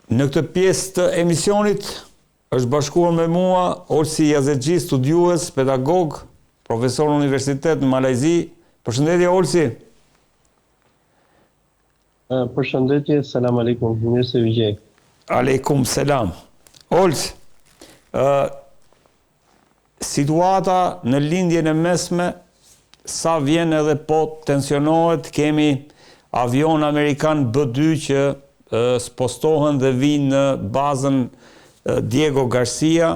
Në këtë pjesë të emisionit është bashkuar me mua Olsi Yazegji, studiues, pedagog, profesor në universitet në Malajzi. Përshëndetje Olsi. Përshëndetje, selam aleikum, mirë se vijë. Aleikum selam. Olsi, situata në lindjen e mesme sa vjen edhe po tensionohet, kemi avion amerikan B-2 që spostohen dhe vinë në bazën Diego Garcia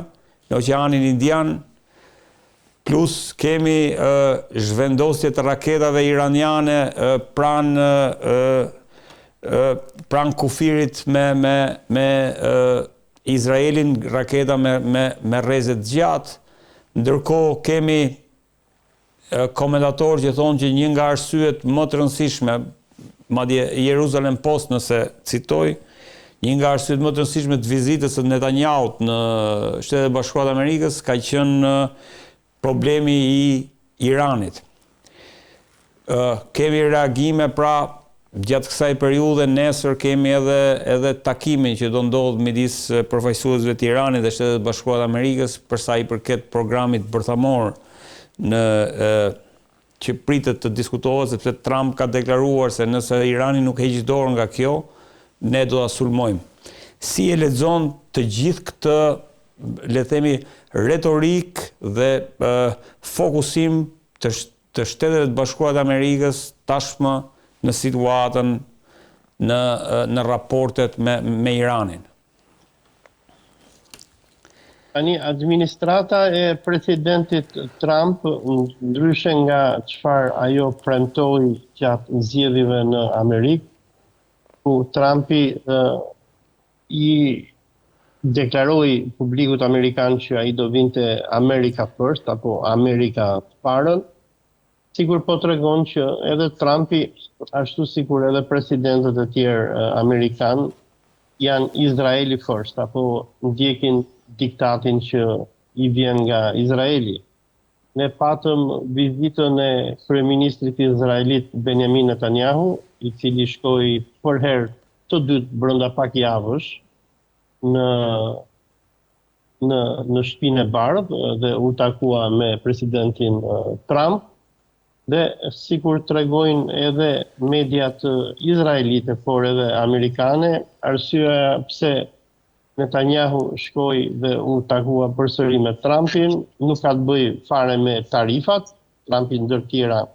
në Oqeanin Indian, plus kemi zhvendosje të raketave iraniane pran kufirit me Izraelin, raketa me rrezet gjatë. Ndërkohë kemi komentatorë që thonë që një nga arsyet më të rëndësishme, madje Jerusalem Post nëse citoj, një nga arsyet më të rëndësishme të vizitës së Netanyahut në Shtetet Bashkuara të Amerikës ka qenë problemi i Iranit. Kemi reagime pra gjatë kësaj periudhe, nesër kemi edhe takimin që do ndodh midis përfaqësuesve të Iranit dhe Shtetet Bashkuara të Amerikës për sa i përket programit bërthamor që pritet të diskutohet, sepse Trump ka deklaruar se nëse Irani nuk heqë dorë nga kjo, ne do ta sulmojmë. Si e lexon të gjithë këtë, le të themi, retorik dhe fokusim të Shtetet Bashkuara të Amerikës tashmë në situatën në raportet me Iranin? Tani, administrata e presidentit Trump, ndryshe nga çfarë ajo premtoi gjatë zgjedhjeve në Amerikë, ku Trumpi i deklaroi publikut amerikan që ai do vinte America First apo Amerika të parën, sigur po tregon që edhe Trumpi, ashtu sikur edhe presidentët e tjerë amerikan, janë Izraeli First apo ndjekin diktatin që i vjen nga Izraeli. Ne patëm vizitën e kryeministrit izraelit Benjamin Netanyahu, i cili shkoi për herë të dytë brenda pak javësh në Shtëpinë e Bardhë dhe u takua me presidentin Trump. Dhe sikur tregojnë edhe mediat izraelite, por edhe amerikane, arsyeja pse Netanyahu shkoi dhe u takua përsëri me Trumpin, nuk ka të bëjë fare me tarifat. Trumpi ndër tjera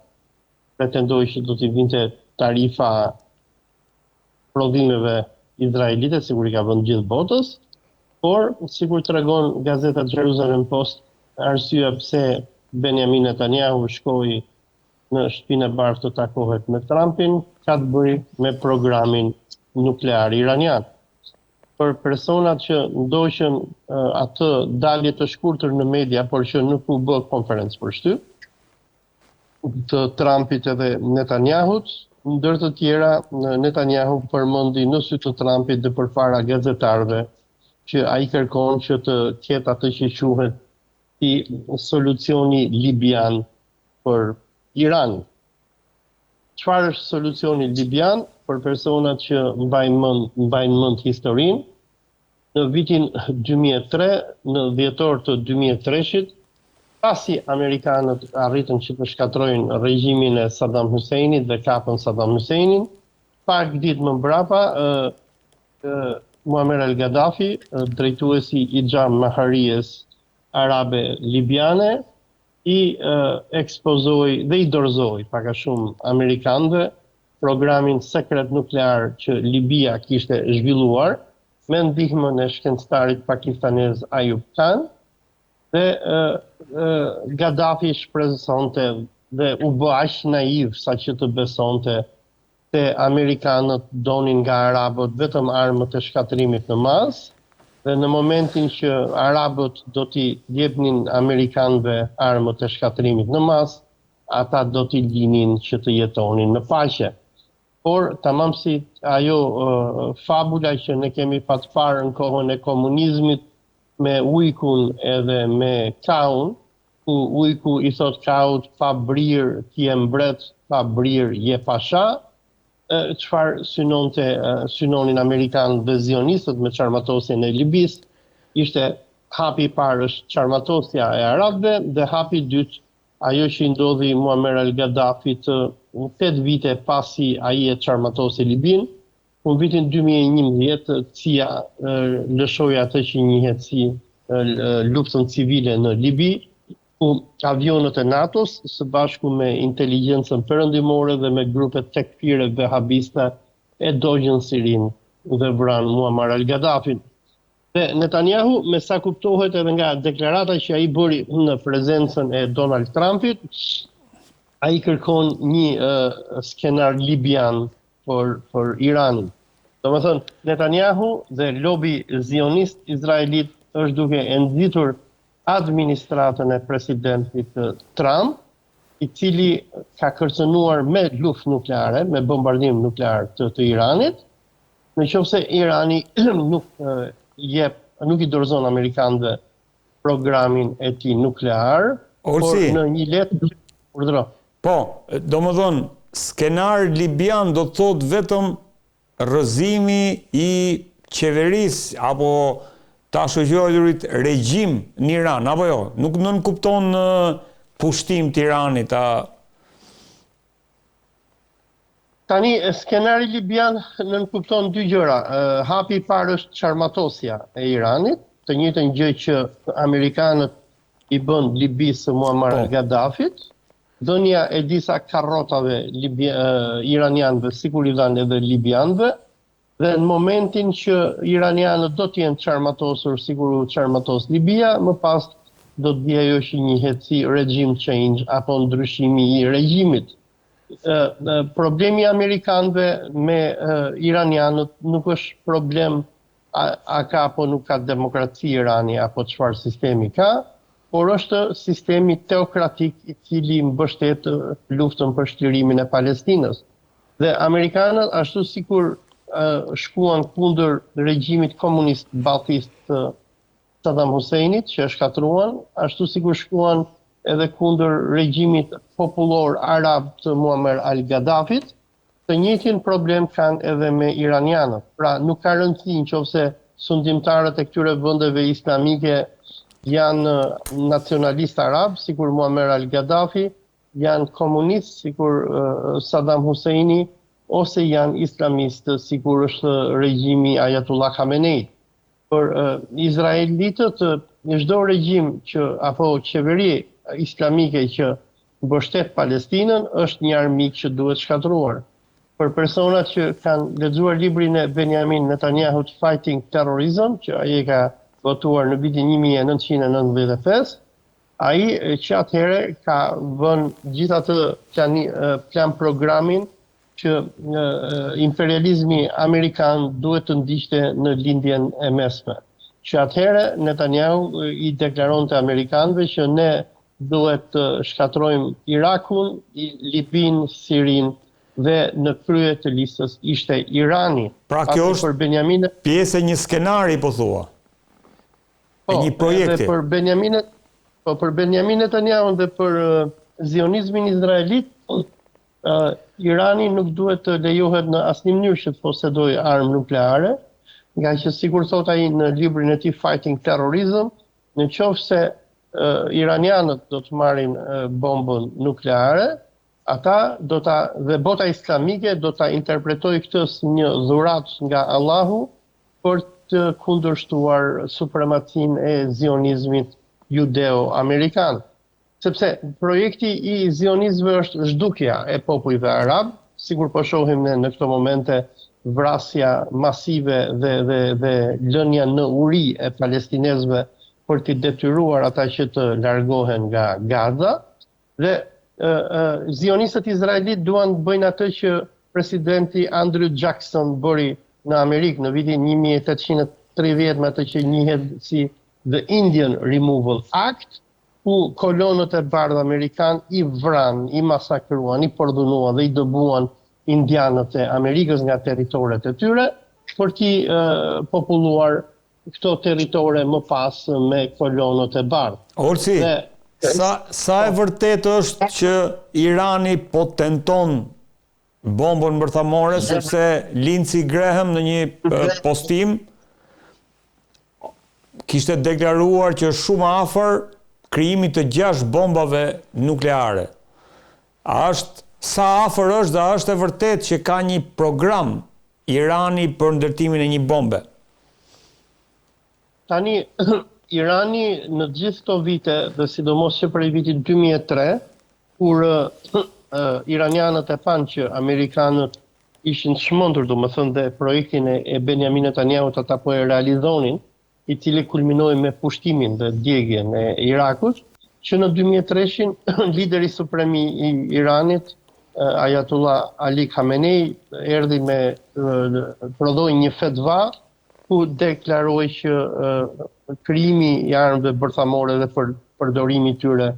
pretendoi që do t'i vinte tarifa prodhimeve izraelite, sikur i ka vënë gjithë botës, por sikur tregon gazeta Jerusalem Post, arsyeja pse Benjamin Netanyahu shkoi në Shtëpinë e Bardhë të takohet me Trumpin, ka të bëjë me programin nuklear iranian. Për personat që ndoqën atë dalje të shkurtër në media, por që nuk u bë konferencë për shtyp, të Trumpit edhe Netanyahut, ndër të tjera Netanyahu përmendi në sy të Trumpit dhe përpara gazetarëve që ai kërkon që të ketë atë që quhet si solucioni libian për Iran. Çfarë është solucioni libian? Për personat që mbajnë mend historinë, në vitin 2003, në dhjetor të 2003-shit, pasi amerikanët arritën që të shkatrojnë regjimin e Saddam Husseinit dhe kapën Saddam Husseinin, pak ditë më mbrapa, Muammar al-Gaddafi, drejtuesi i xhamaharijes arabe libiane, i ekspozoi dhe i dorëzoi pak a shumë amerikanëve programin sekret nuklear që Libia kishte zhvilluar me ndihmën e shkencëtarit pakistanez Ayub Khan, dhe Gaddafi shpresonte dhe u bë aq naiv sa që të besonte se amerikanët donin nga arabët vetëm armët e shkatrimit në masë, dhe në momentin që arabët do t'i jepnin amerikanëve armët e shkatrimit në masë, ata do t'i linin që të jetonin në paqe. Por tamam si ajo fabula që ne kemi pat parë në kohën e komunizmit me ujkun edhe me kaun, ku ujku i thot kaut pa brirë ti e mbret, pa brirë je pasha, çfarë synonin Amerikanët dhe zionistët me çarmatosjen e Libisë. Ishte hapi I parë është çarmatosja e arabëve dhe hapi I dytë ajo që I ndodhi Muammar al-Gaddafit 8 vite pasi ai e çarmatosi Libinë. Në vitin 2011, CIA lëshoi atë që njihet si luftën civile në Libi, ku avionët e NATO-s së bashku me inteligjencën perëndimore dhe me grupet tekfire vehabiste e dogjën Sirinë dhe vranë Muammar al-Gaddafin. Dhe Netanyahu, me sa kuptohet edhe nga deklarata që ai bëri në prezencën e Donald Trumpit, ai kërkon një skenar libian për Iranin. Domethënë, Netanyahu dhe lobi zionist izraelit është duke e nxitur administratën e presidentit Trump, I cili ka kërcënuar me luftë nukleare, me bombardim nuklear të Iranit, nëse Irani nuk I dorëzon amerikanëve programin e tij nuklear, por në një letër urdhëron. Po, domethënë, skenar libian do të thotë vetëm rrëzimi I qeverisë apo ta shoqëruarit regjim në Iran, apo jo? Nuk kupton pushtim të Iranit. Tani, skenari libian kupton dy gjëra. Hapi I parë është çarmatosja e Iranit, të njëjtën gjë që amerikanët I bën Libisë së Muammar al-Gaddafit, dhënia e disa karrotave iranianëve, sikur I dhanë edhe libianëve, dhe në momentin që iranianët do të jenë çarmatosur, sikur u çarmatos Libia, më pas do të vijë ajo që njihet si regime change apo ndryshimi I regjimit. Problemi I amerikanëve me iranianët nuk është problem a ka apo nuk ka demokraci Irani apo çfarë sistemi ka, por është sistemi teokratik I cili mbështet luftën për shtirimin e Palestinës. Dhe amerikanët, ashtu sikur shkuan kundër regjimit komunist balltist të Saddam Huseinit, që e shkatruan, ashtu sikur shkuan edhe kundër regjimit popullor arab të Muammar al-Gaddafit, të njëjtin problem kanë edhe me iranianët. Pra nuk ka rëndësi nëse sundimtarët e këtyre vendeve islamike janë nacionalist arab, sikur Muammar al-Gaddafi, janë komunist, sikur Saddam Huseini, ose janë islamistë, sikur është regjimi Ayatollah Khamenei. Për izraelitët, në çdo regjim apo qeveri islamike që mbështet Palestinën është një armik që duhet shkatruar. Për personat që kanë lexuar librin e Benjamin Netanyahu Fighting Terrorism, që ai ka votuar në vitin 1995, ai që atëherë ka vënë gjithatë plan programin që imperializmi amerikan duhet të ndiqte në lindjen e mesme. Që atëherë Netanyahu I deklaronte amerikanëve që ne duhet të shkatrojmë Irakun, Libinë, Sirinë dhe në krye të listës ishte Irani. Pra kjo është pjesë e një skenari, po thua? E një projekti. Për Benjamin Netanyahu dhe për zionizmin izraelit, Irani nuk duhet të lejohet në asnjë mënyrë që të posedojë armë nukleare, nga që sikur thot ai në librin e tij Fighting Terrorism, në qoftë se iranianët do të marrin bombën nukleare, ata dhe bota islamike do ta interpretojë këtë si një dhuratë nga Allahu për të kundërshtuar supremacinë e zionizmit judeo-amerikan. Sepse projekti I zionistëve është zhdukja e popujve arab, sikur po shohim ne në këto momente vrasja masive dhe lënia në uri e palestinezëve për të detyruar ata që të largohen nga Gaza, dhe zionistët izraelit duan të bëjnë atë që presidenti Andrew Jackson bëri në Amerikë në vitin 1830 me atë që njihet si The Indian Removal Act, ku kolonët e bardhë amerikan I vranë, I masakruan, I përdhunuan dhe I dëbuan indianët e Amerikës nga territoret e tyre, për t'i populluar këto territore më pas me kolonët e bardhë. Olsi, sa e vërtet është që Irani po tenton bombën bërthamore, sepse Lindsey Graham në një postim kishte deklaruar që është shumë afër krijimit të 6 bombave nukleare. Sa afër është dhe është e vërtet që ka një program Irani për ndërtimin e një bombe? Tani, Irani në gjithë këto vite, dhe sidomos që prej vitit 2003, kur iranianët e panë që amerikanët ishin shmëndur, do më thënë, dhe projektin e Benjamin Netanyahu ata po e realizonin, i cili kulminoi me pushtimin dhe djegjen e Irakut, që në 2003 lideri supremi i Iranit, Ayatollah Ali Khamenei, erdhi me prodhoi një fetva ku deklaroi që krijimi i armëve bërthamore dhe përdorimi i tyre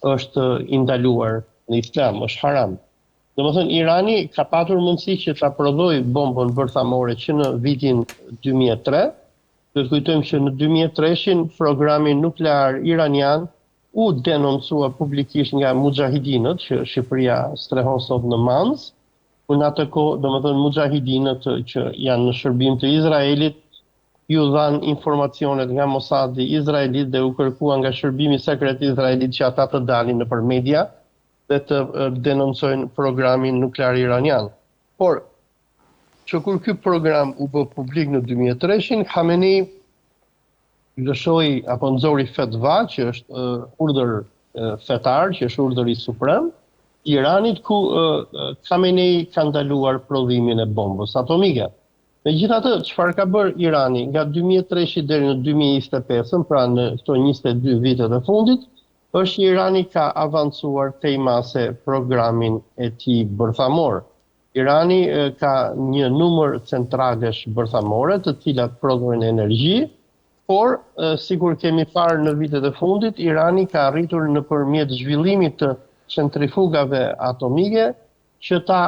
është i ndaluar në Islam, është haram. Domethënë Irani ka patur mundësi që ta prodhojë bombën bërthamore që në vitin 2003. Do të kujtojmë që në 2003 programi nuklear iranian u denoncua publikisht nga mujahidinët, që Shqipëria strehon sot në Mans. Në atë kohë, domethënë mujahidinët që janë në shërbim të Izraelit, ju dhanë informacionet nga Mossadi izraelit dhe u kërkua nga shërbimi sekret izraelit që ata të dalin nëpër media dhe të denoncojnë programin nuklear iranian. Por, që kur ky program u bë publik në 2003, Khamenei lëshoi apo nxori fetva, që është urdhër fetar, që është urdhëri suprem i Iranit, ku Khamenei ka ndaluar prodhimin e bombës atomike. Megjithatë, çfarë ka bërë Irani nga 2003 deri në 2025, pra në këto 22 vitet e fundit, është që Irani ka avancuar tejmase programin e tij bërthamor. Irani ka një numër centralesh bërthamore, të cilat prodhojnë energji, por, sikur kemi parë në vitet e fundit, Irani ka arritur nëpërmjet zhvillimit të centrifugave atomike që ta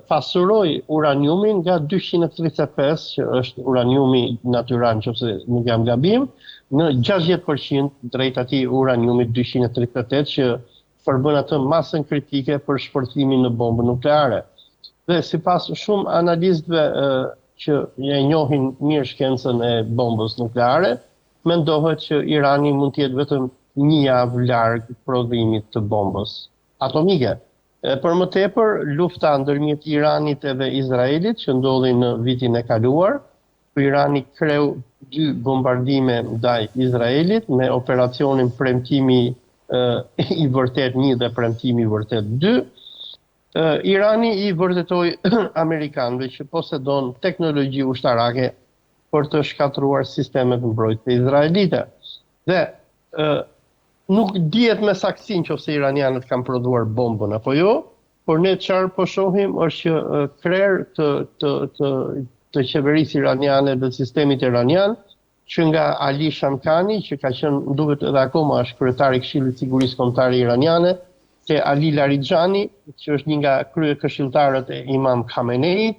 pasuroj uraniumin nga 235, që është uraniumi natyral, nëse nuk jam gabim, në 60% drejt atij uraniumit 238 që përbën atë masën kritike për shpërthimin në bombën nukleare. Dhe sipas shumë analistëve që e njohin mirë shkencën e bombës nukleare, mendohet që Irani mund të jetë vetëm një javë larg prodhimit të bombës atomike. Për më tepër, lufta ndërmjet Iranit dhe Izraelit që ndodhi në vitin e kaluar, ku Irani kreu 2 bombardime ndaj Izraelit me operacionin Premtimi i vërtet 1 dhe Premtimi i vërtet 2. Irani i vërtetoi amerikanëve që posedon teknologji ushtarake për të shkatruar sistemet mbrojtëse izraelite. Dhe nuk dihet me saktësi nëse iranianët kanë prodhuar bombën apo jo, por ne çfarë po shohim është që krer të qeverisë iraniane dhe sistemit iranian, që nga Ali Shamkhani, që ka qenë duket edhe akoma është kryetari i Këshillit të Sigurisë Kombëtare iraniane, se Ali Larijani, që është një nga kryekëshilltarët e Imam Khameneit,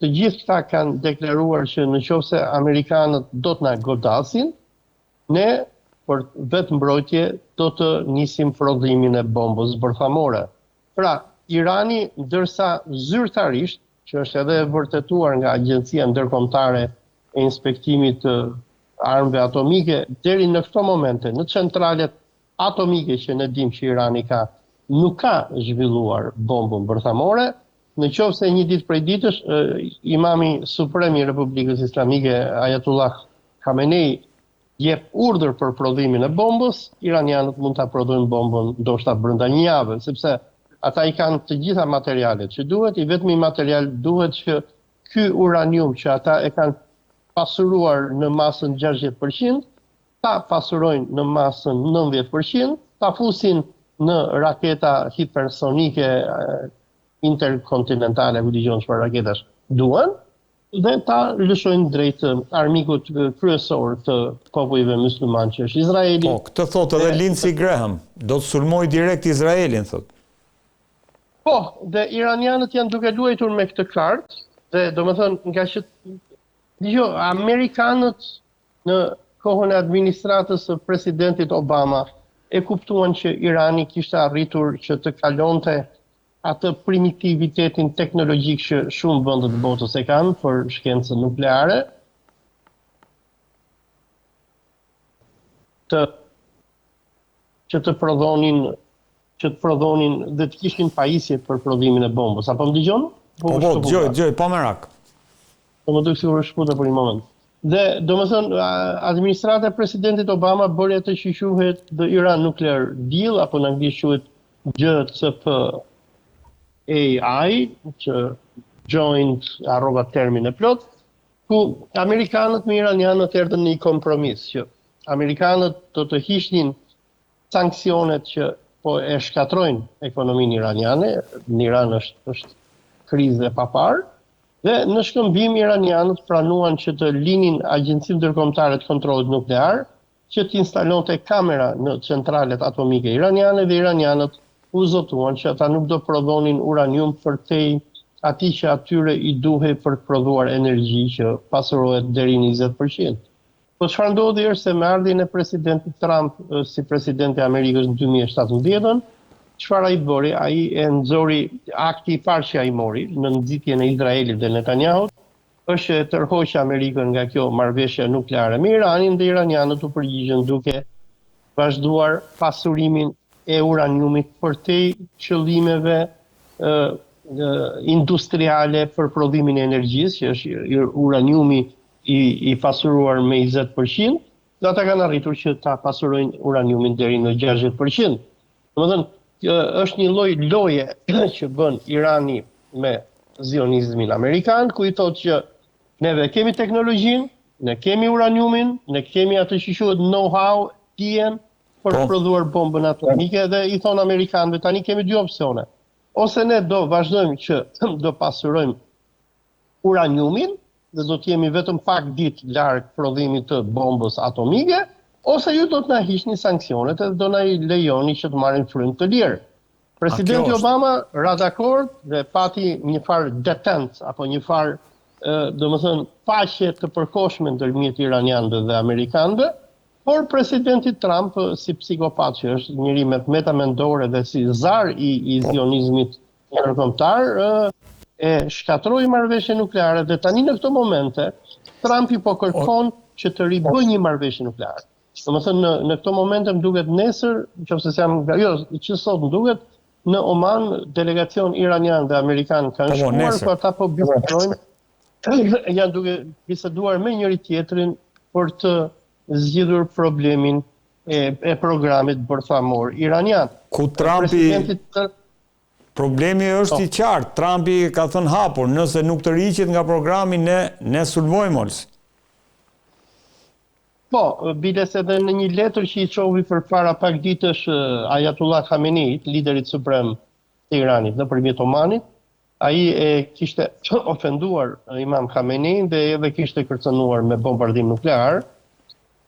të gjithë këta kanë deklaruar që nëse amerikanët do të na godasin, ne për vetë mbrojtje do të nisim prodhimin e bombës bërthamore. Pra, Irani, ndërsa zyrtarisht, që është edhe vërtetuar nga Agjencia Ndërkombëtare e Inspektimit të Armëve Atomike, deri në këto momente, në centralet atomike që ne dimë që Irani ka, nuk ka zhvilluar bombën bërthamore. Në qoftë se një ditë prej ditësh, Imami Suprem i Republikës Islamike Ayatollah Khamenei jep urdhër për prodhimin e bombës, iranianët mund ta prodhojnë bombën ndoshta brenda një jave, sepse ata i kanë të gjitha materialet që duhet, i vetmi material duhet që ky uranium që ata e kanë pasuruar në masën 60%, ta pasurojnë në masën 90%, ta fusin në raketa hipersonike interkontinentale, ku dëgjon çfarë raketash duan, dhe ta lëshojnë drejt armikut kryesor të popujve musliman që është Izraeli. Po, këtë thotë edhe Lindsey Graham, do të sulmoj direkt Izraelin, thotë. Po, dhe iranianët janë duke luajtur me këtë kartë, dhe domethënë nga që amerikanët në kohën e administratës së presidentit Obama e kuptuan që Irani kishte arritur që të kalonte atë primitivitetin teknologjik që shumë vende të botës e kanë për shkencën nukleare, që të prodhonin dhe të kishin pajisje për prodhimin e bombës. Apo më dëgjon? Po, dëgjoj, po merak. Po më duket sikur është shputa për një moment. Dhe domethënë administrata e presidentit Obama bëri atë që quhet the Iran Nuclear Deal, apo në anglisht quhet JCPOA, që joint arroba termin e plot, ku amerikanët me iranianët erdhën në një kompromis që amerikanët do të hiqnin sanksionet që po e shkatrojnë ekonominë iraniane. Në Iran është krizë e papar, dhe në shkëmbim iranianët pranuan që të linin Agjencinë Ndërkombëtare të Kontrollit Nuklear, që të instalonte kamera në centralet atomike iraniane, dhe iranianët u zotuan që ata nuk do prodhonin uranium përtej atij që atyre i duhej për të prodhuar energji që pasurohet deri në 20%. Po çfarë ndodhi është se me ardhjen e presidentit Trump si presidenti i Amerikës në 2017, çfarë ai bëri? Ai e nxori akti i parë që ai mori në nxitjen e Izraelit dhe Netanyahut, është e tërhoqë Amerikën nga kjo marrëveshje nukleare me Iranin, dhe iranianët u përgjigjen duke vazhduar pasurimin e uraniumit përtej qëllimeve industriale për prodhimin e energjisë, që është uraniumi i pasuruar me 20%, dhe ata kanë arritur që ta pasurojnë uraniumin deri në 60%. Domethënë, është një lloj loje që bën Irani me zionizmin amerikan, ku i thotë që neve kemi teknologjinë, ne kemi uraniumin, ne kemi atë që quhet know-how, dijen për të prodhuar bombën atomike, dhe i thonë amerikanëve tani kemi dy opsione. Ose ne do vazhdojmë që do pasurojmë uraniumin, dhe do të jemi vetëm pak ditë larg prodhimit të bombës atomike, ose ju do të na hiqni sanksionet dhe do na lejoni që të marrim frymë të lirë. Presidenti Obama ra dakord dhe pati një farë detente, apo një farë, domethënë, paqe të përkohshme ndërmjet iranianëve dhe amerikanëve, por presidenti Trump, si psikopat që është, njëri me meta mendore dhe si zar i zionizmit ndërkombëtar, e shkatroi marrëveshjen nukleare, dhe tani në këto momente Trumpi po kërkon që të ribëjë një marrëveshje nukleare. Domethënë në këto momente më duket nesër, nëse jam që sot më duket, në Oman delegacion iranian dhe amerikan kanë shkuar, por ata po bisedojnë, janë duke biseduar me njëri tjetrin për të zgjidhur problemin e programit bërthamor iranian. Ku Trumpi problemi është i qartë. Trumpi ka thënë hapur, nëse nuk të riqet nga programi, ne sulmojmë olës. Po, biles edhe në një letër që i çovi përpara pak ditësh Ayatollah Khameneit, liderit suprem të Iranit nëpërmjet Omanit, ai e kishte ofenduar Imam Khamenei dhe edhe kishte kërcënuar me bombardim nuklear.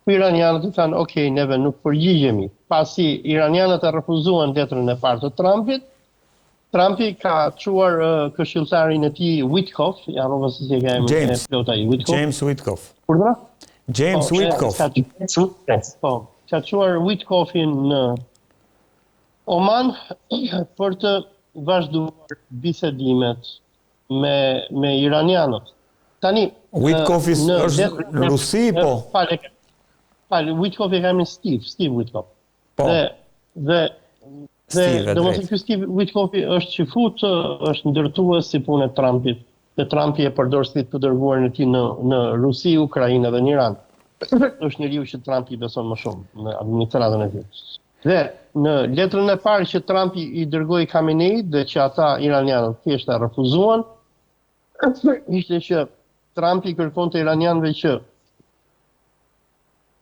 Iranianët i thanë, "Ok, neve nuk përgjigjemi." Pasi iranianët e refuzuan letrën e parë të Trumpit, Trumpi ka çuar këshilltarin e tij Witkoff, ja rrova se si ka emrin e plot ai, Witkoff. James Witkoff. Urdhra? James Witkoff. Po, ka çuar Witkoffin në Oman për të vazhduar bisedimet me iranianët. Tani Witkoff është në Rusi, po. Witkoff e ka emrin Steve Witkoff. Po. Dhe domethënë ky Steve Witkoff është qifut, është ndërtues si punë e Trumpit. Dhe Trumpi e përdor si të dërguar në ti në Rusi, Ukrainë dhe në Iran. Është njeriu që Trumpi beson më shumë në administratën e tij. Dhe në letrën e parë që Trumpi i dërgoi Khameneit dhe që ata iranianët thjesht e refuzuan, ishte që Trumpi kërkonte iranianëve që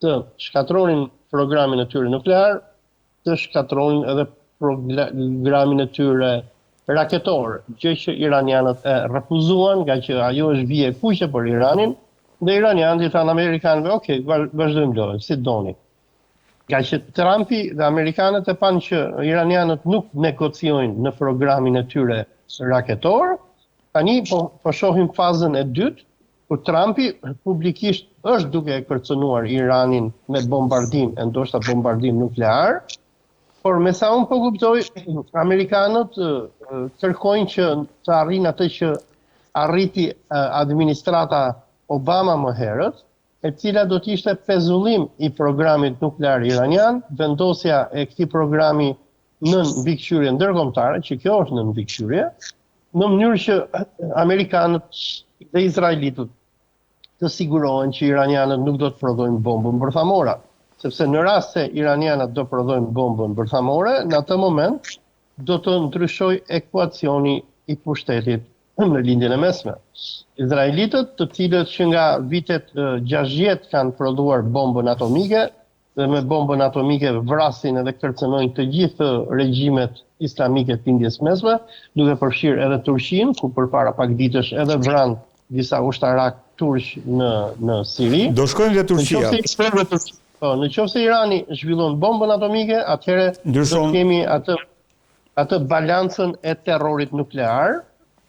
të shkatronin programin e tyre nuklear, të shkatronin edhe programin e tyre raketor, gjë që iranianët e refuzuan, nga që ajo është vije kuqe për Iranin, dhe iranianët i thanë amerikanëve, "Ok, vazhdojmë lojën, si doni." Nga që Trumpi dhe amerikanët e panë që iranianët nuk negociojnë në programin e tyre raketor, tani po shohim fazën e dytë, ku Trumpi publikisht është duke e kërcënuar Iranin me bombardim, ndoshta bombardim nuklear, Por me sa unë po kuptoj, Amerikanët kërkojnë që të arrin atë që arriti administrata Obama më herët, e cila do të ishte pezullim i programit nuklear iranian, vendosja e këtij programi nën mbikëqyrje ndërkombëtare, që kjo është nën mbikëqyrje, në mënyrë që Amerikanët dhe Izraelitët të sigurohen që iranianët nuk do të prodhojnë bombën bërthamore. Sepse në rast se iranianët do prodhojnë bombën bërthamore, në atë moment do të ndryshoj ekuacioni i pushtetit në lindjen e mesme. Izraelitët, të cilët që nga vitet 60 kanë prodhuar bombën atomike, dhe me bombën atomike vrasin edhe kërcënojnë të gjithë regjimet islamike të lindjes mesme, duke përfshirë edhe Turqinë, ku përpara pak ditësh edhe vranë disa ushtarak turq në Siri. Do shkojmë te Turqia. Në qoftë se Irani zhvillon bombën atomike, atëherë do kemi atë balancën e terrorit nuklear,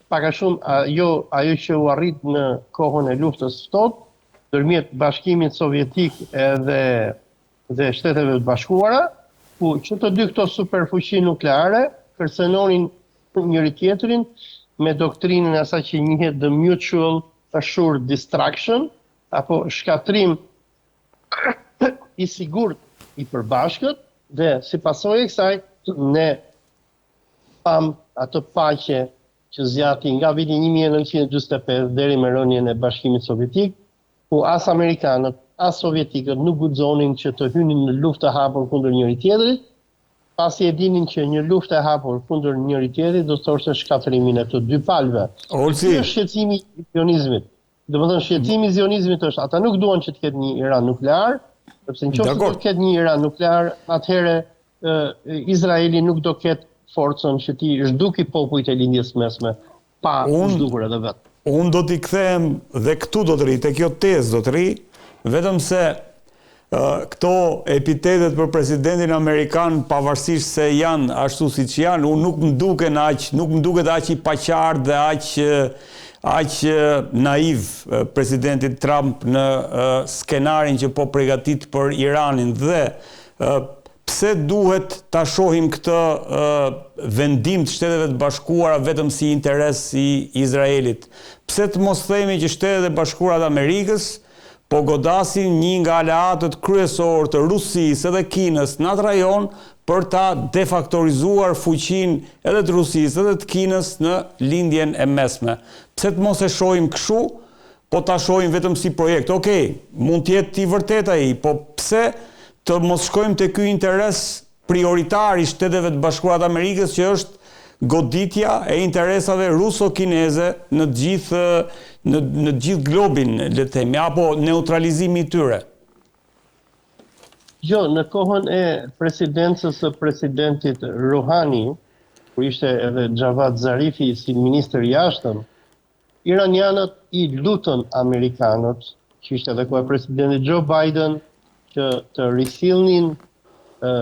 pak a shumë ajo që u arrit në kohën e luftës ftohtë ndërmjet Bashkimit Sovjetik dhe Shteteve të Bashkuara, ku që të dy këto superfuqi nukleare kërcënonin njëri tjetrin me doktrinën e asaj që njihet the mutual assured destruction, apo shkatrim i sigurt i përbashkët, dhe si pasojë e kësaj ne pam atë paqe që zjati nga viti 1945 deri me rënien e Bashkimit Sovjetik, ku as amerikanët, as sovjetikët nuk guxonin që të hynin në luftë të hapur kundër njëri tjetrit, pasi e dinin që një luftë e hapur kundër njëri tjetrit do të thoshte shkatrimin e të dy palëve. Olsi, Ky është shqetësimi i zionizmit. Domethënë shqetësimi i zionizmit është ata nuk duan që të ketë një Iran nuklear, sepse nëse do të ketë një Iran nuklear, atëherë Izraeli nuk do ketë forcën që ti zhduki popujt e lindjes mesme pa zhdukur edhe vetë. Unë do t'i kthehem dhe këtu do të rri, te kjo tezë do të rri, vetëm se këto epitetet për presidentin amerikan, pavarësisht se janë ashtu siç janë, unë nuk më duket aq i paqartë dhe aq naiv presidenti Trump në skenarin që po përgatit për Iranin, dhe pse duhet ta shohim këtë vendim të Shteteve të Bashkuara vetëm si interes i Izraelit? Pse të mos themi që Shtetet e Bashkuara të Amerikës po godasin një nga aleatët kryesor të Rusisë edhe Kinës në atë rajon për ta defaktorizuar fuqinë edhe të Rusisë edhe të Kinës në lindjen e mesme? Pse të mos e shohim kështu, po ta shohim vetëm si projekt? Okej, mund të jetë i vërtetë ai, po pse të mos shkojmë te ky interes prioritar i Shteteve të Bashkuara të Amerikës, që është goditja e interesave ruso-kineze në gjithë globin, le të themi, apo neutralizimi i tyre? Jo, në kohën e presidencës së presidentit Rouhani, kur ishte edhe Javad Zarifi si ministër i jashtëm, iranianët i lutën amerikanët, që ishte edhe koha e presidentit Joe Biden, që të risillnin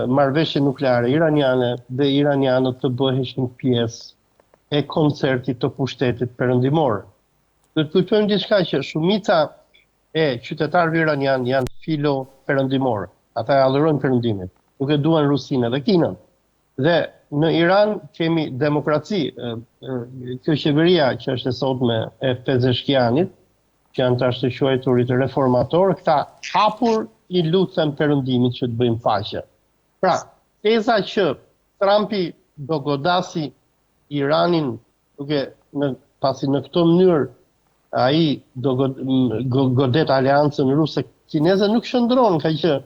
marrëveshje nukleare iraniane dhe iranianët të bëheshin pjesë e koncertit të pushtetit perëndimor. Do të kujtojmë diçka, që shumica e qytetarëve iranian janë filo perëndimor. Ata e adhurojnë perëndimin, nuk e duan Rusinë dhe Kinën. Dhe në Iran kemi demokraci. Kjo qeveria që është e sotme e Pezeshkianit, që janë tash të quajturit reformator, këta hapur i lutën perëndimit që të bëjmë paqe. Pra, teza që Trumpi do godasi Iranin, pasi në këtë mënyrë ai do godet aleancën ruse-kineze, nuk shndron, ka që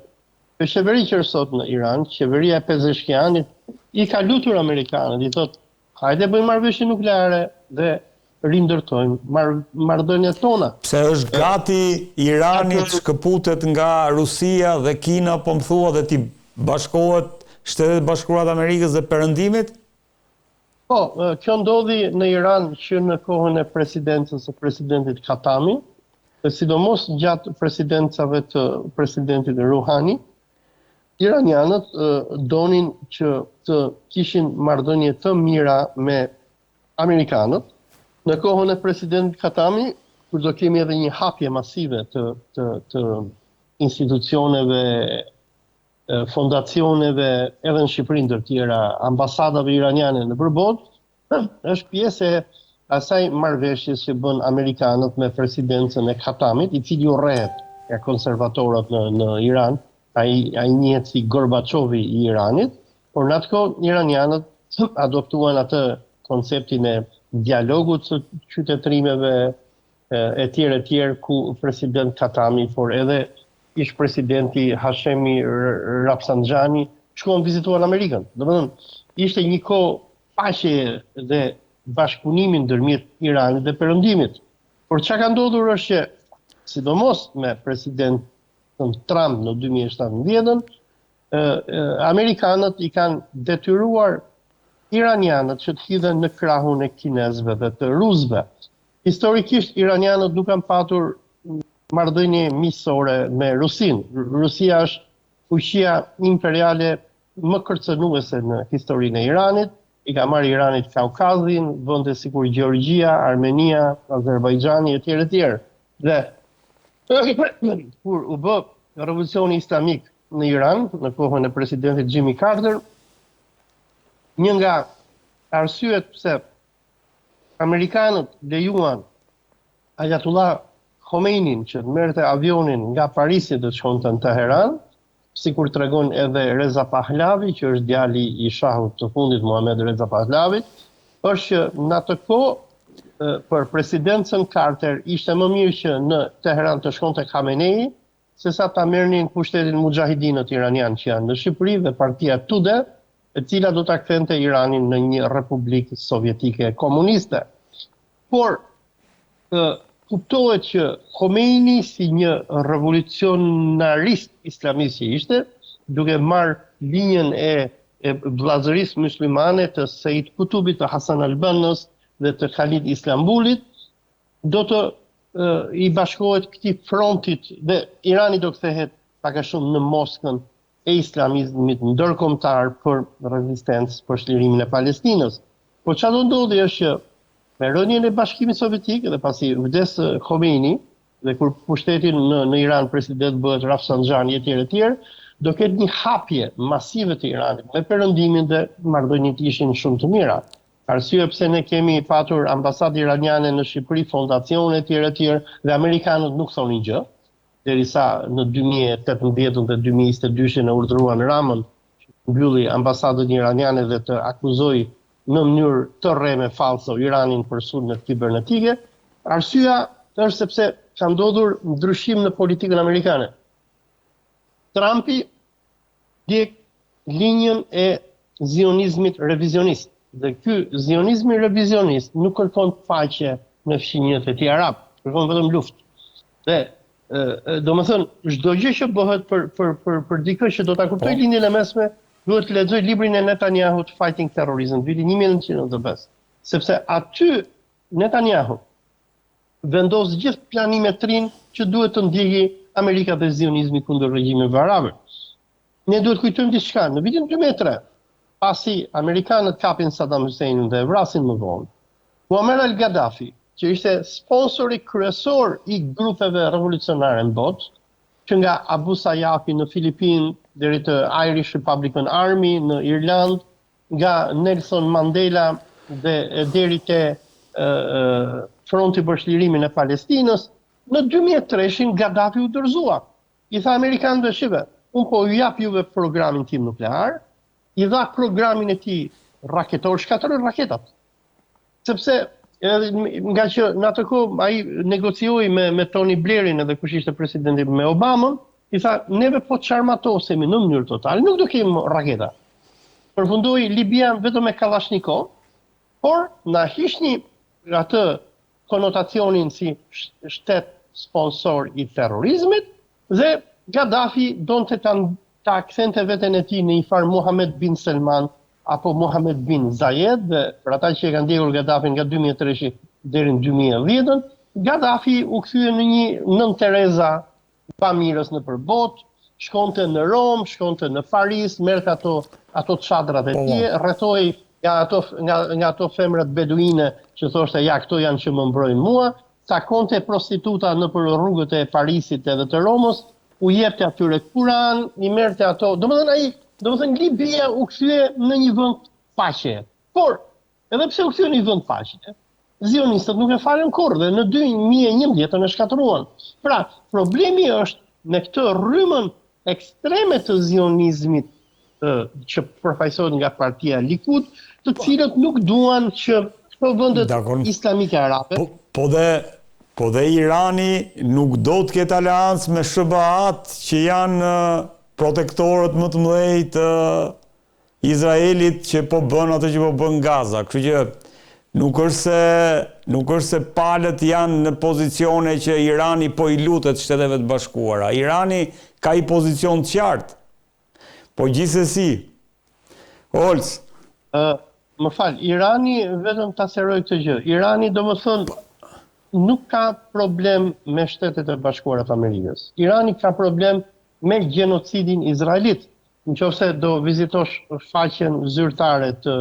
kjo qeveri që është sot në Iran, qeveria e Pezeshkianit, i ka lutur amerikanët, i thotë, hajde bëjmë marrëveshje nukleare dhe rindërtojmë marrëdhëniet tona. Pse është gati Irani të shkëputet nga Rusia dhe Kina, po më thua, dhe ti bashkohet Shtetet Bashkuara të Amerikës dhe perëndimit? Po, kjo ndodhi në Iran që në kohën e presidencës së presidentit Khatami, sidomos gjatë presidencave të presidentit Rouhani, iranianët donin që të kishin marrëdhënie të mira me amerikanët. Në kohën e presidentit Khatami, kur do kemi edhe një hapje masive të institucioneve fondacioneve edhe në Shqipëri ndër tjera, ambasadave iraniane në përbot, është pjesë e asaj marrëveshjes që bën amerikanët me presidencën e Khatamit, i cili urrehet nga konservatorët në Iran, ai njihet si Gorbaçovi i Iranit, por në atë kohë iranianët adoptuan atë konceptin e dialogut së qytetërimeve e tjerë ku president Khatami, por edhe ish presidenti Hashemi Rafsanjani shkuan vizituan Amerikën. Domethënë, ishte një kohë paqeje dhe bashkëpunimi ndërmjet Iranit dhe Perëndimit. Por çka ka ndodhur është që, sidomos me presidentin Trump në 2017, amerikanët i kanë detyruar iranianët që të hidhen në krahun e kinezëve dhe të rusëve. Historikisht, iranianët nuk kanë patur marrëdhënie miqësore me Rusin. Rusia është fuqia imperiale më kërcënuese në historinë e Iranit, i ka marrë Iranit Kaukazin, vende sikur Gjeorgjia, Armenia, Azerbajxhani etj. Dhe kur u bë revolucioni islamik në Iran, në kohën e presidentit Jimmy Carter, një nga arsyet pse amerikanët lejuan Ayatollah Khomeinin që merrte avionin nga Parisi dhe shkonte në Teheran, sikur tregon edhe Reza Pahlavi, që është djali i shahut të fundit Mohamed Reza Pahlavi, është që në atë kohë për presidencën Carter ishte më mirë që në Teheran të shkonte Khamenei, sesa ta merrnin pushtetin mujahidinët iranian që janë në Shqipëri dhe partia Tudeh, e cila do ta kthente Iranin në një republikë sovjetike komuniste. Por kuptohet që Khomeini si një revolucionarist islamist që ishte, duke marrë linjën e vllazërisë muslimane të Said Kutubit, të Hasan al-Bannës dhe të Khalid Islambulit, do të i bashkohet këtij frontit dhe Irani do kthehet pak a shumë në Moskën e islamizmit ndërkombëtar për rezistencë për çlirimin e Palestinës. Por çfarë do ndodhi është që me rënien e Bashkimit Sovjetik dhe pasi vdes Khomeini dhe kur pushtetin në Iran president bëhet Rafsanjani etj, do ketë një hapje masive të Iranit me perëndimin dhe marrëdhëniet ishin shumë të mira. Arsye pse ne kemi patur ambasadë iraniane në Shqipëri, fondacione etj dhe amerikanët nuk thonin gjë, derisa në 2018 dhe 2022 e urdhëruan Ramën që mbylli ambasadën iraniane dhe të akuzoi në mënyrë të rreme falso Iranin për sulmet kibernetike. Arsyeja është sepse ka ndodhur ndryshim në politikën amerikane. Trumpi ndjek linjën e zionizmit revizionist. Dhe ky zionizmi revizionist nuk kërkon paqe në fqinjet e tij arab, kërkon vetëm luftë. Dhe domethënë çdo gjë që bëhet për dikë që do ta kuptoj linjën e mesme, duhet të lexoj librin e Netanyahut Fighting Terrorism, viti 1995. Sepse aty Netanyahu vendos gjithë planimetrin që duhet të ndjeki Amerika dhe zionizmi kundër regjimeve arabe. Ne duhet kujtojmë diçka. Në vitin 2003, pasi amerikanët kapin Saddam Husseinin dhe e vrasin më vonë, Muammar al-Gaddafi, që ishte sponsori kryesor i grupeve revolucionare në botë, që nga Abu Sayyafi në Filipinë deri të Irish Republican Army në Irland, nga Nelson Mandela dhe deri te Fronti për çlirimin e Palestinës, në 2003 Gaddafi u dorëzua. I tha amerikanëve, shive, unë po ju jap juve programin tim nuklear, i dha programin e tij raketor, shkatëroi raketat. Sepse nga që në atë kohë ai negocioi me Tony Blairin edhe kush ishte presidenti me Obamën, i tha neve po çarmatosemi në mënyrë totale, nuk do kemi raketa. Përfundoi Libian vetëm me Kalashnikov, por na hiqni atë konotacionin si shtet sponsor i terrorizmit dhe Gaddafi donte ta kthente veten e tij në një farë Mohammed bin Salman apo Mohammed bin Zayed, dhe për ata që e kanë ndjekur Gaddafin nga 2003 deri në 2010, Gaddafi u kthye në një nën Tereza pamirës në përbot, shkonte në Rom, shkonte në Paris, merrte ato çadrat e tij, rrethoi nga ato femrat beduine që thoshte ja këto janë që më mbrojnë mua, takonte prostituta nëpër rrugët e Parisit edhe të Romës, u jepte atyre Kuran, i merrte ato. Domethënë Libia u kthye në një vend paqe. Por, edhe pse u kthye në një vend paqe, zionistët nuk e falën kurrë dhe në 2011 e shkatëruan. Pra, problemi është në këtë rrymën ekstreme të zionizmit që përfaqësohet nga partia Likud, të cilët nuk duan që këto vendet islamike arabe. Po dhe Irani nuk do të ketë aleancë me SBA-t që janë protektorët më të mëdhenj të Izraelit që po bën atë që po bën Gaza. Kështu që nuk është se palët janë në pozicione që Irani po i lutet Shteteve të Bashkuara. Irani ka i pozicion të qartë. Po gjithsesi, Olc. Më fal, Irani vetëm ta seroj këtë gjë. Irani domethënë nuk ka problem me Shtetet e Bashkuara të Amerikës. Irani ka problem me gjenocidin izraelit. Nëse do vizitosh faqen zyrtare të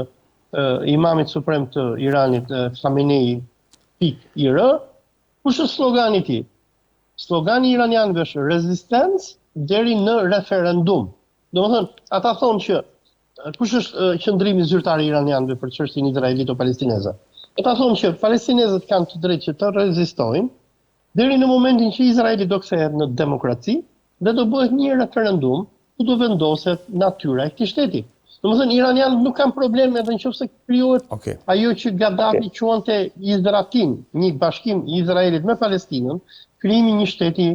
Imamit Suprem të Iranit, Khamenei.ir, kush është slogani i tij? Slogani iranianëve është rezistencë deri në referendum. Domethënë, ata thonë që kush është qëndrimi zyrtar i iranianëve për çështjen izraelito-palestineze? Ata thonë që palestinezët kanë të drejtë që të rezistojnë deri në momentin që Izraeli do kthehet në demokraci dhe do bëhet një referendum ku do vendoset natyra e këtij shteti. Domethënë iranianët nuk kanë problem edhe nëse krijohet ajo që Gaddafi quante Izratin, një bashkim i Izraelit me Palestinën, krijimi një shteti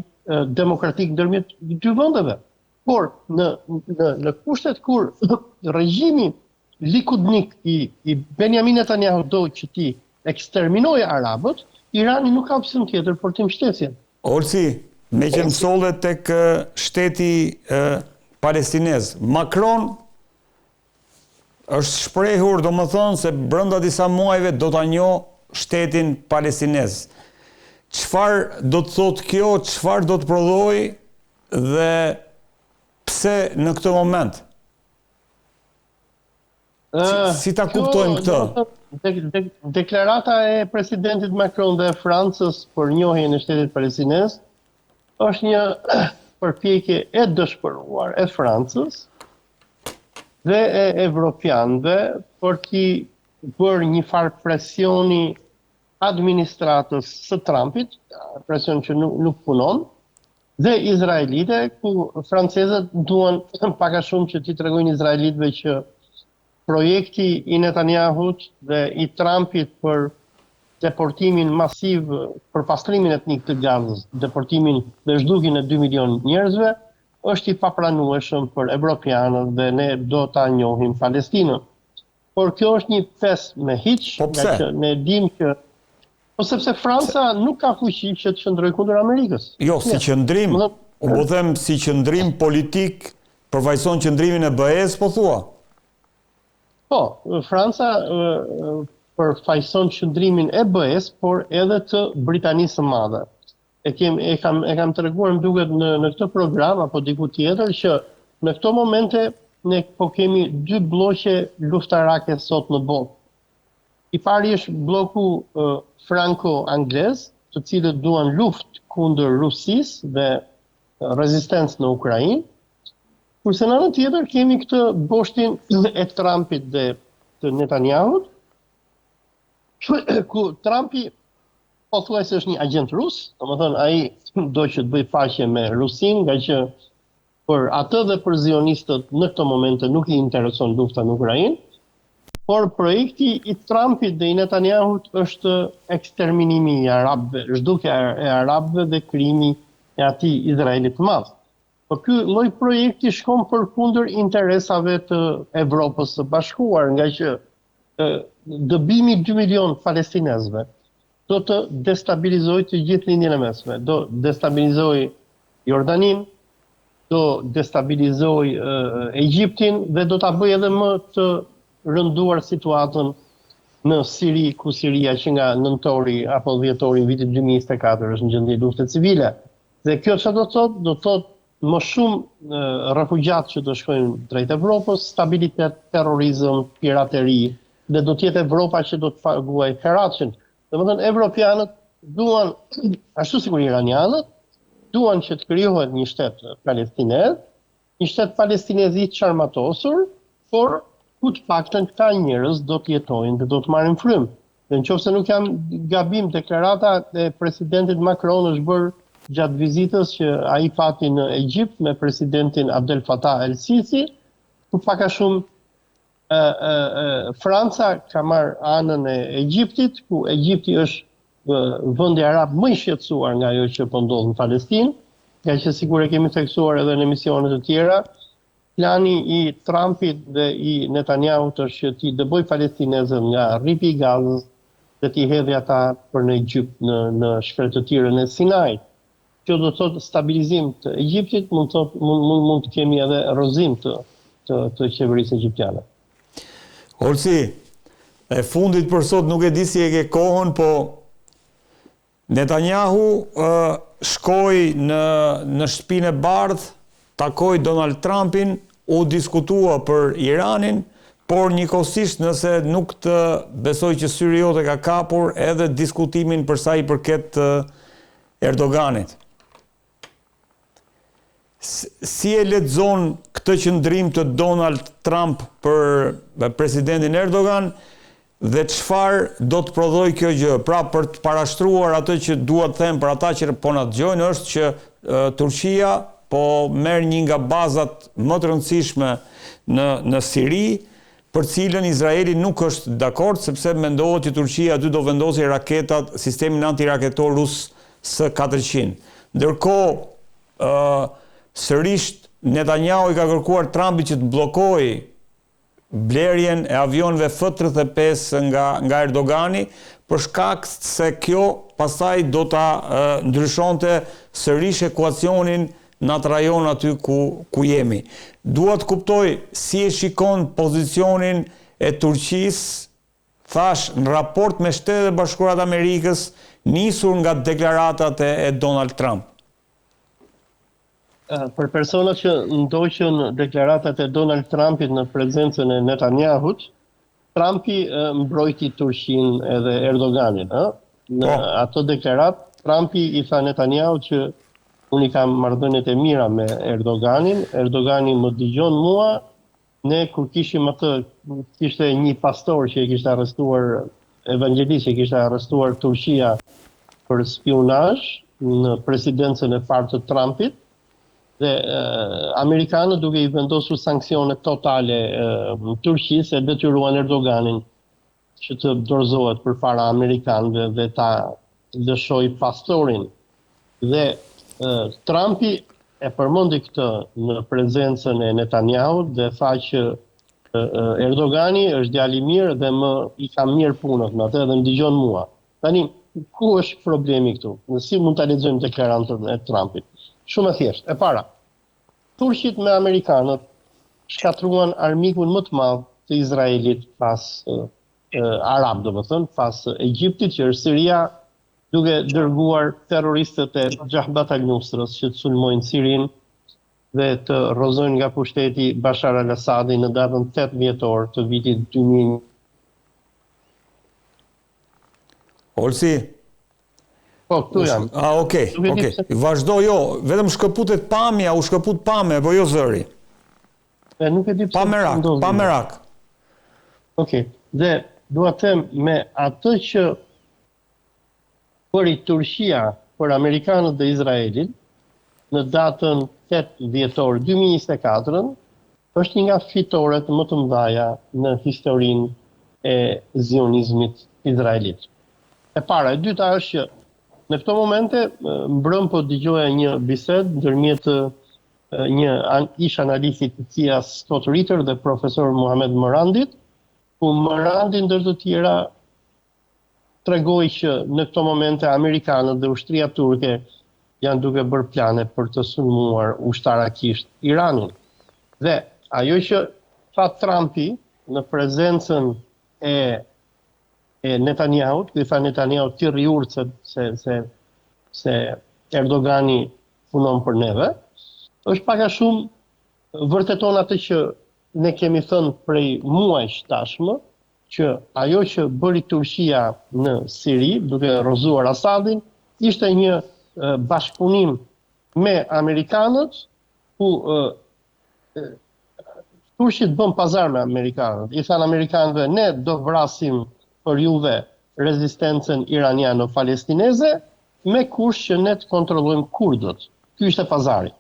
demokratik ndërmjet dy vendeve. Por në kushtet kur regjimi likudnik i Benjamin Netanyahu do që ti eksterminojë arabët, Irani nuk ka opsion tjetër për të mbështetjen. Olsi, me që mësolle tek shteti palestinez, Macron është shprehur, domethënë se brenda disa muajve do ta njohë shtetin palestinez. Çfarë do të thotë kjo, çfarë do të prodhojë dhe pse në këtë moment? Si ta kuptojmë këtë? Deklarata e presidentit Macron dhe Francës për njohjen e shtetit palestinez është një përpjekje e dëshpëruar e Francës dhe e evropianëve për t'i bërë një farë presioni administratës së Trumpit, presion që nuk punon, dhe izraelite, ku francezët duan pak a shumë që t'i tregojnë izraelitëve që projekti i Netanyahut dhe i Trumpit për deportimin masiv, për pastrimin etnik të Gazës, deportimin dhe zhdukjen e 2 milion njerëzve, është i papranueshëm për evropianët dhe ne do ta njohim Palestinën. Por kjo është një fes me hiç, nga që ne dim që sepse Franca nuk ka fuqi që të qëndrojë kundër Amerikës. Jo, si qëndrim, unë po them si qëndrim politik, përfaqëson qëndrimin e BE-s, po thua? Po, Franca përfaqëson qëndrimin e BE-s, por edhe të Britanisë së Madhe. E kam treguar më duket në këtë program apo diku tjetër që në këto momente ne po kemi dy bloqe luftarake sot në botë. I pari është bloku franco-anglez, të cilët duan luftë kundër Rusisë dhe rezistencë në Ukrainë. Kurse në anën tjetër kemi këtë boshtin e Trumpit dhe të Netanyahut, ku Trumpi pothuajse është një agent rus, domethënë ai do që të bëjë paqe me Rusinë, nga që për atë dhe për zionistët në këto momente nuk i intereson lufta në Ukrainë, por projekti i Trumpit dhe i Netanyahut është eksterminimi i arabëve, zhdukja e arabëve dhe krijimi e atij Izraelit të madh. Por ky lloj projekti shkon përkundër interesave të Evropës së Bashkuar, nga që dëbimi 2 milion palestinezëve do të destabilizojë të gjithë lindjen e mesme, do destabilizojë Jordaninë, do destabilizojë Egjiptin dhe do ta bëjë edhe më të rënduar situatën në Siri, ku Siria që nga nëntori apo dhjetori i vitit 2024 është në gjendje lufte civile. Dhe kjo çfarë do të thotë? Do të thotë më shumë refugjat që do shkojnë drejt Evropës, stabilitet, terrorizëm, pirateri, dhe do të jetë Evropa që do të paguajë Heraçin. Domethënë evropianët duan, ashtu sikur iranianët, duan që të krijohet një shtet palestinez, një shtet palestinez i çarmatosur, por ku të paktën këta njerëz do të jetojnë dhe do të marrin frymë. Dhe nëse nuk jam gabim, deklarata e presidentit Macron është bërë gjatë vizitës që ai pati në Egjipt me presidentin Abdel Fattah el-Sisi, ku pak a shumë Franca ka marrë anën e Egjiptit, ku Egjipti është vendi arab më i shqetësuar nga ajo që po ndodh në Palestinë, nga që sikur e kemi theksuar edhe në emisione të tjera, plani i Trumpit dhe i Netanyahut është që t'i dëboj palestinezët nga rripi i Gazës dhe t'i hedhë ata për në Egjipt në shkretëtirën e Sinait. Që do të thotë stabilizim të Egjiptit, mund të kemi edhe rozim të qeverisë egjiptiane. Olsi, e fundit për sot nuk e di si e ke kohën, po Netanyahu shkoi në shtëpinë e bardhë, takoi Donald Trumpin, u diskutua për Iranin, por njëkohësisht nëse nuk të besoj që syri jote ka kapur edhe diskutimin për sa i përket Erdoganit. Si e lexon këtë qëndrim të Donald Trump për presidentin Erdogan dhe çfarë do të prodhoj kjo gjë? Pra për të parashtruar atë që dua të them për ata që po na dëgjojnë është që Turqia po merr një nga bazat më të rëndësishme në Siri, për cilën Izraeli nuk është dakord sepse mendohet që Turqia aty do vendosë raketat, sistemin antiraketor rus S-400. Ndërkohë sërish Netanyahu i ka kërkuar Trumpit që të bllokojë blerjen e avionëve F-35 nga Erdogani, për shkak se kjo pastaj do ta ndryshonte sërish ekuacionin në atë rajon aty ku jemi. Dua të kuptoj si e shikon pozicionin e Turqisë, thash, në raport me Shtetet e Bashkuara të Amerikës, nisur nga deklaratat e Donald Trump. Për personat që ndoqën deklaratat e Donald Trumpit në prezencën e Netanyahut, Trumpi mbrojti Turqinë edhe Erdoganin. Në ato deklarat, Trumpi i tha Netanyahut që unë i kam marrëdhëniet e mira me Erdoganin, Erdogani më dëgjon mua, ne kur kishim atë, kishte një pastor që e kishte arrestuar, evangelist që e kishte arrestuar Turqia për spionazh në presidencën e parë të Trumpit, dhe Amerikanët duke i vendosur sanksione totale Turqisë e detyruan Erdoganin që të dorëzohet përpara amerikanëve dhe ta lëshoj pastorin. Dhe Trumpi e përmendi këtë në prezencën e Netanyahut dhe tha që Erdogani është djalë i mirë dhe i ka mirë punët me atë dhe më dëgjon mua. Tani, ku është problemi këtu? Si mund ta lexojmë deklaratën e Trumpit? Shumë e thjeshtë. E para, turqit me amerikanët shkatruan armikun më të madh të Izraelit pas arab, domethënë, pas Egjiptit, që është Siria, duke dërguar terroristët e Jabhat al-Nusrës që të sulmojnë Sirinë dhe të rrozojnë nga pushteti Bashar al-Assadi në datën 8 dhjetor të vitit 2000. Olsi? Po, këtu jam. Okej. Vazhdo, jo, vetëm shkëputet pamja, u shkëput pame, po jo zëri. Nuk e di pse. Pa merak. Okej. Dhe dua të them me atë që bëri Turqia për amerikanët dhe Izraelin në datën 8 dhjetor 2024 është një nga fitoret më të mëdha në historinë e zionizmit izraelit. E para, e dyta është që në këto momente mbrëm po dëgjoja një bisedë ndërmjet një ish analistit të CIA Scott Ritter dhe profesor Mohamed Morandit, ku Morandi ndër të tjera tregoi që në këto momente amerikanët dhe ushtria turke janë duke bërë plane për të sulmuar ushtarakisht Iranin. Dhe ajo që tha Trumpi në prezencën e Netanyahut, që tha Netanyahut ti rriur se Erdogani punon për neve, është pak a shumë vërteton atë që ne kemi thënë prej muajsh tashmë, që ajo që bëri Turqia në Siri, duke rrëzuar Asadin, ishte një bashkëpunim me Amerikanët, ku Turqit bën pazar me Amerikanët. I thanë Amerikanëve, ne do vrasim për juve rezistencën iraniano-palestineze, me kush që ne të kontrollojmë kurdët. Ky ishte pazari.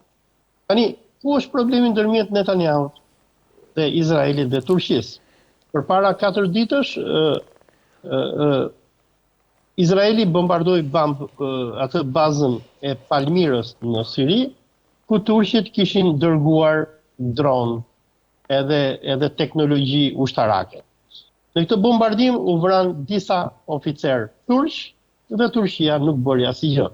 Tani, ku është problemi ndërmjet Netanyahut dhe Izraelit dhe Turqisë? Përpara 4 ditësh, Izraeli bombardoi atë bazën e Palmirës në Siri, ku turqit kishin dërguar dron edhe teknologji ushtarake. Në këtë bombardim u vran disa oficer turq dhe Turqia nuk bëri asgjë.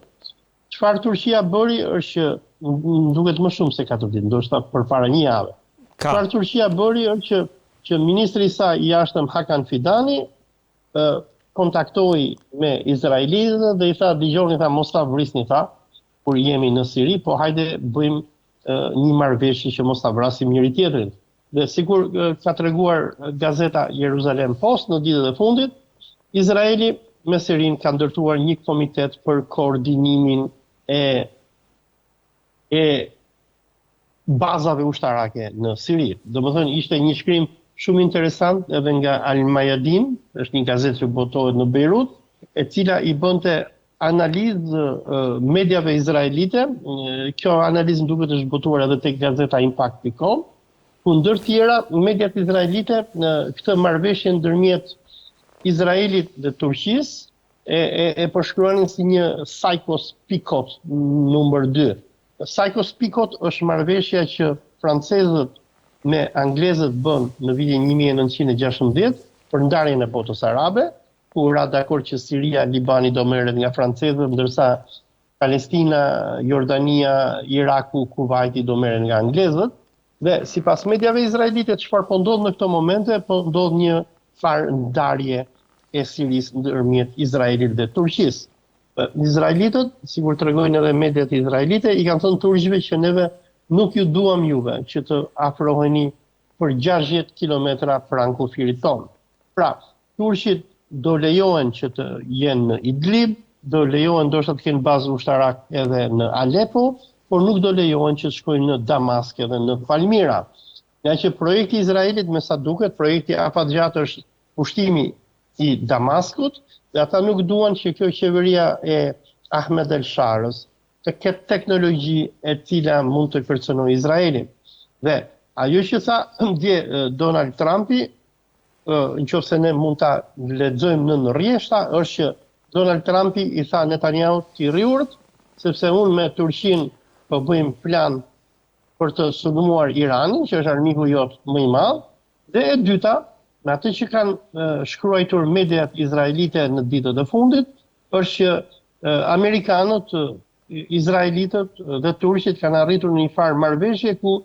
Çfarë Turqia bëri është që më duket më shumë se 4 ditë, ndoshta përpara një jave. Çfarë Turqia bëri është që ministri i saj i jashtëm Hakan Fidani kontaktoi me izraelitët dhe i tha, dëgjoni, tha, mos ta vrisni, tha, kur jemi në Siri, po hajde bëjmë një marrëveshje që mos ta vrasim njëri tjetrin. Dhe sikur ka treguar gazeta Jerusalem Post në ditët e fundit, Izraeli me Sirin ka ndërtuar një komitet për koordinimin e bazave ushtarake në Siri. Domethënë ishte një shkrim shumë interesant edhe nga Al Mayadin, është një gazetë që botohet në Beirut, e cila i bënte analizë mediave izraelite. Kjo analizë duket është botuar edhe tek gazeta Impact.com, ku ndër tjera mediat izraelite në këtë marrëveshje ndërmjet Izraelit dhe Turqisë e përshkruanin si një Sykes-Picot numër 2. Sykes-Picot është marrëveshja që francezët me anglezët bën në vitin 1916 për ndarjen e botës arabe, ku ra dakord që Siria, Libani do merret nga francezët, ndërsa Palestina, Jordania, Iraku, Kuwaiti do merren nga anglezët. Dhe sipas mediave izraelite, çfarë po ndodh në këto momente, po ndodh një farë ndarje e Sirisë ndërmjet Izraelit dhe Turqisë. Izraelitët, sikur tregojnë edhe mediat izraelite, i kanë thënë turqëve që neve nuk ju duam juve që të afroheni për 60 kilometra pranë kufirit tonë. Pra, turqit do lejohen që të jenë në Idlib, do lejohen ndoshta të kenë bazë ushtarak edhe në Aleppo, por nuk do lejohen që të shkojnë në Damask edhe në Palmira. Nga që projekti i Izraelit, me sa duket, projekti afatgjat është pushtimi i Damaskut, dhe ata nuk duan që kjo qeveria e Ahmed el-Sharës të ketë teknologji e cila mund të kërcënojë Izraelin. Dhe ajo që tha dje Donald Trumpi, nëse ne mund ta lexojmë në rrjeshta, është që Donald Trumpi i tha Netanyahut ti rriurt, sepse unë me Turqinë po bëjmë plan për të sulmuar Iranin, që është armiku jot më i madh, dhe e dyta, me atë që kanë shkruar mediat izraelite në ditët e fundit, është që amerikanët, izraelitët dhe turqit kanë arritur në një farë marrëveshje ku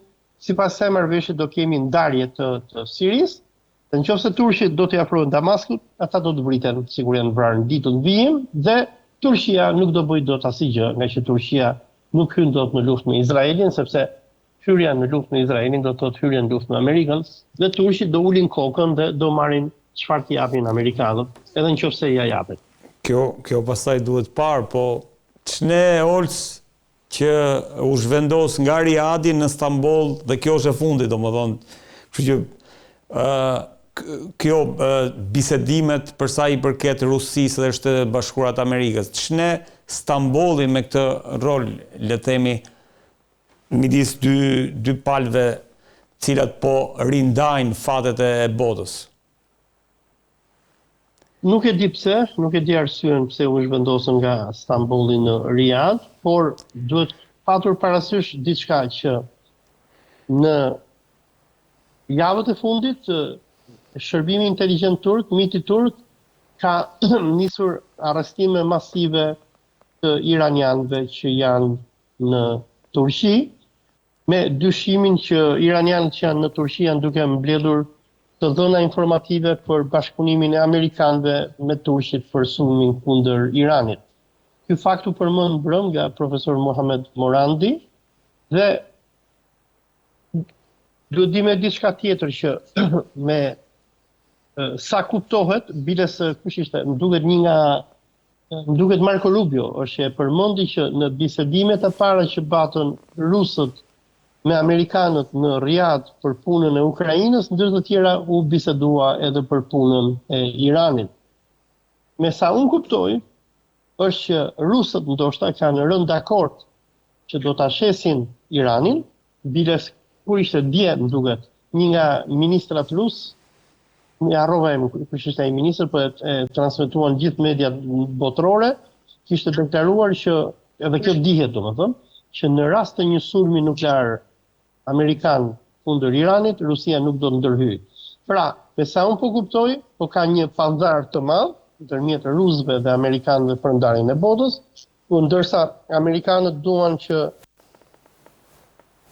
sipas kësaj marrëveshje do kemi ndarje të Sirisë. Dhe nëse turqit do t'i afrohen Damaskut, ata do të vriten sikur janë vrarë në ditën vijim, dhe Turqia nuk do bëjë dot asgjë, nga që Turqia nuk hyn dot në luftë me Izraelin, sepse hyrja në luftë me Izraelin do të thotë hyrje në luftë me Amerikën, dhe turqit do ulin kokën dhe do marrin çfarë t'i japin amerikanët, edhe nëse ja japin. Kjo pastaj duhet parë, po ç'ne Olc që u zhvendos nga Riadi në Stamboll dhe kjo është e fundit, domethënë, kështu që kjo bisedimet për sa i përket Rusisë dhe Shtetet Bashkuara të Amerikës, ç'ne Stambolli me këtë rol, le të themi, midis dy palëve cilat po rindajnë fatet e botës? Nuk e di pse, nuk e di arsyen pse u zhvendosën nga Stambolli në Riad, por duhet patur parasysh diçka që në javët e fundit shërbimi inteligjent turk, MIT-i turk, ka nisur arrestime masive të iranianëve që janë në Turqi, me dyshimin që iranianët që janë në Turqi janë duke mbledhur të dhëna informative për bashkëpunimin e amerikanëve me turqit për sulmin kundër Iranit. Ky fakt u përmend mbrëm nga profesor Mohamed Morandi, dhe duhet di me diçka tjetër që me sa kuptohet, biles kush ishte, më duket një nga më duket Marco Rubio është e përmendi që në bisedimet e para që patën rusët me amerikanët në Riyadh për punën e Ukrainës, ndër të tjera u bisedua edhe për punën e Iranit. Me sa unë kuptoj, është që rusët ndoshta kanë rënë dakord që do ta shesin Iranin, biles kur ishte dje, më duket, një nga ministrat rus, më harrova kush ishte ai ministër, po e transmetuan gjithë mediat botërore, kishte deklaruar që edhe kjo dihet domethënë, që në rast të një sulmi nuklear amerikan kundër Iranit, Rusia nuk do të ndërhyjë. Pra, me sa unë po kuptoj, po ka një pazar të madh ndërmjet rusëve dhe amerikanëve për ndarjen e botës, ndërsa amerikanët duan që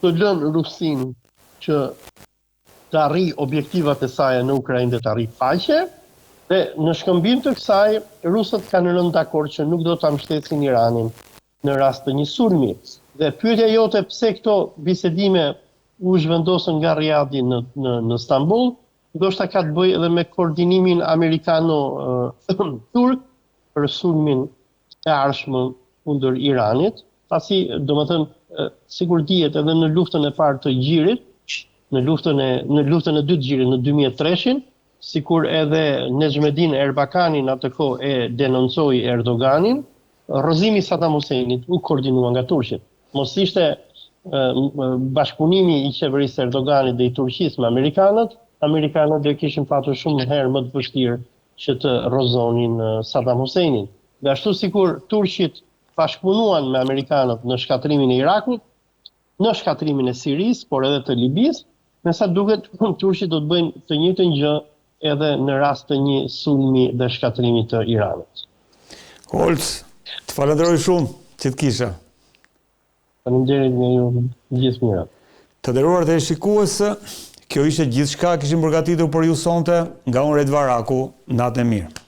të lënë Rusin që të arrijë objektivat e saj në Ukrainë dhe të arrijë paqe, dhe në shkëmbim të kësaj, rusët kanë rënë dakord që nuk do ta mbështetsin Iranin në rast të një sulmi. Dhe pyetja jote pse këto bisedime u zhvendosën nga Riyadhi në Stamboll, ndoshta ka të bëjë edhe me koordinimin amerikano-turk për sulmin e ardhshëm kundër Iranit, pasi domethënë sikur dihet edhe në luftën e parë të Gjirit, në luftën e dytë të Gjirit në 2003-shin, sikur edhe Nejmedin Erbakani në atë kohë e denoncoi Erdoganin, rrëzimi i Saddam Huseinit u koordinua nga turqit. Mos ishte bashkëpunimi i qeverisë Erdoganit dhe i Turqisë me amerikanët do kishin patur shumë herë më të vështirë që të rrozonin Saddam Huseinin. Dhe ashtu sikur turqit bashkëpunuan me amerikanët në shkatrimin e Irakut, në shkatrimin e Sirisë, por edhe të Libisë, me sa duket turqit do të bëjnë të njëjtën gjë edhe në rast të një sulmi dhe shkatrimi të Iranit. Holc, të falenderoj shumë që të kisha. Faleminderit nga ju gjithë mirat. Të nderuar të shikuesë, kjo ishte gjithçka kishim përgatitur për ju sonte nga unë Red Varaku, natë e mirë.